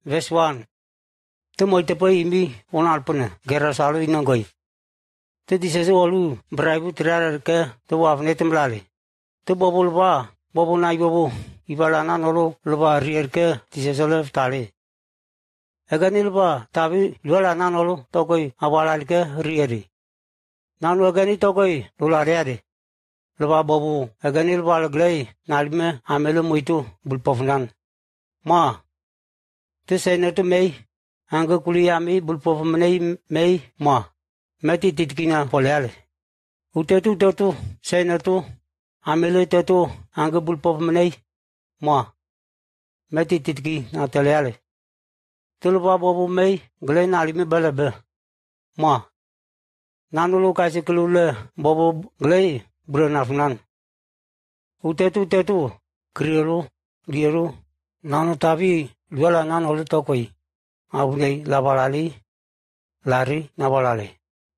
verse 1. Te moite pe imi on alpune, gera salu inongoi. Te disese olu braibu triar ke te wafne temlale. Te bobul ba, bobo nai bobo, ibalana nolo loba rier ke disese le tale. Eganil ba tabi lualana nolo tokoi abalal ke rieri. Nanu egani tokoi lulare. Loba bobo eganil ba laglei nalme amelo muito bulpofnan. Ma te senetu mei anga kuliami bulpofmnei mei ma. Meti titkina poleale. Utetu senetu amelo tetu anga bulpofmnei ma. Meti titki na teleale. Tulba bobo mei glei nalme balabe ma. Nanulu kasi kelule bobo glei bronafnan. Utetu kriero nanu tabi luala nanu tokoi. Abunei labalali lari nabalale.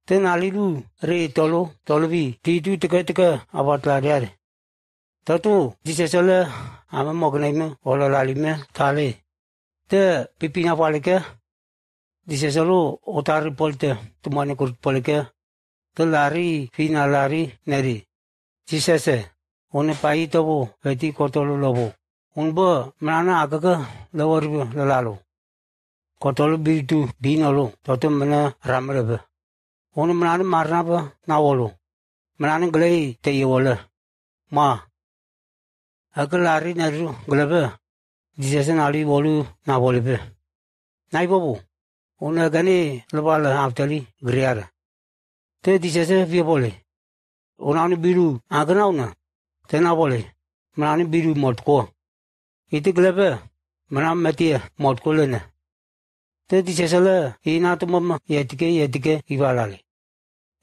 Tenalilu re tolobi titu teka abat lariare. Tatu disesele ama mogneme olalalime tale. Te pipina palike diseselu otari polte tumane kurut polike te lari fina lari neri. Disese one pai tobo veti kotolo lobo. Unbo mana agaga lawaribu lalalu. Kotolo biritu binolo toto mana ramrebe. Ono mana marnaba nawolo. Mana glei te yola. Ma. Agalari naru glebe. Disese nali bolu na bolebe. Nai bobo. Ono gani lebala aftali griara. Te disese via bole. Onani biru agana una. Te na bole. Mana biru motko. Iti glebe. Mana metia motko lene. Te disese le ina to mama yetike ivalale.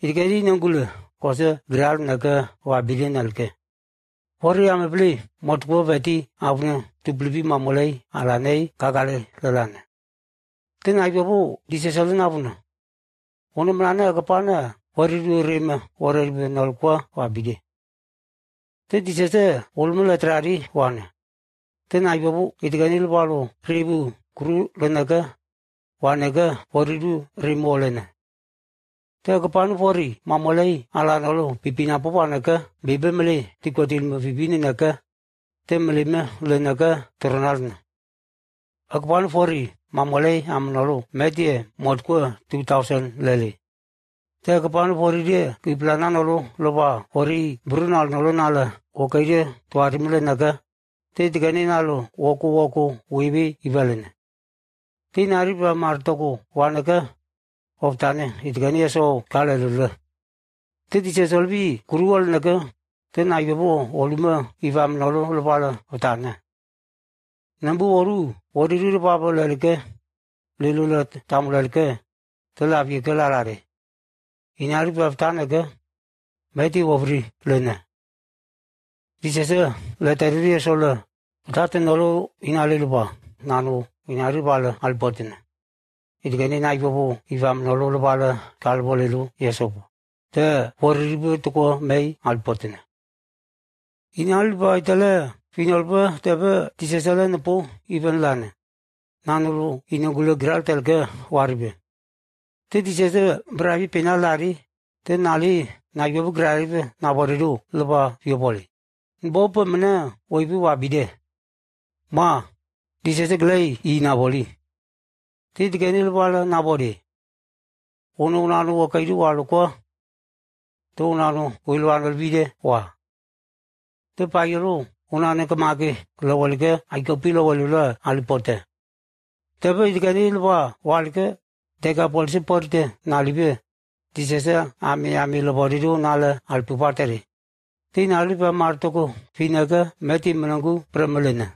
Itike nangule kose grial naka wabili nalke. Hori amebli motko veti avne tublibi mamolei alanei kagale lalane. Te na ibobo disese le navuna. Ono mana agapana hori rema hori nalkwa wabili. Te disese olmu letrari wane. Te na ibobo itiganil balo ribu kuru lenaka wanega hori rimolene. Te agapana hori mamolei alanolo pipina popanaka bibemele tikotil pipini naka te melime lenaka tornalne. Agapana hori mamolei amnolo medie motko 2000 lele. Te agapana hori de kiplana nolo loba hori brunal nolo nala okaide tuarimle naka te tigani nalo woku wibi ibalene. Te nari ba martoko wanaka oftane itigani eso kalelule. Te dice solvi kurual naka te naibo oluma ivam nolo lopala otane. Nambu oru babo lelke lilulat tamulalke te labi ke lalare. Inari ba oftane ke meti ovri lene. Dice se leteri eso le tate nolo inali lupa nanu inari bala alpotine. Itigani naibo ivam nolo bala kalbolelu yesopo. Te horibu tuko mei alpotine. Inali ba itale finalba tebe disesele nepo even lane. Nanulu inagule gral telke waribe. Te disese bravi penalari te nali naibo gralibe naboridu lupa fiopoli. Bopo mena oibu wabide. Ma disese glei naboli. Te tigani lupa nabori. Ono nanu wakaidu walukwa. To nanu uilwangal bide wa. Te payero unane kamake lawalike aikopi lawalula alipote. Tebe tigani lupa walike teka polisi porte nalibe. Disese ame laboridu nala alpupatere. Te naliba martoko finaka meti menangu pramelena.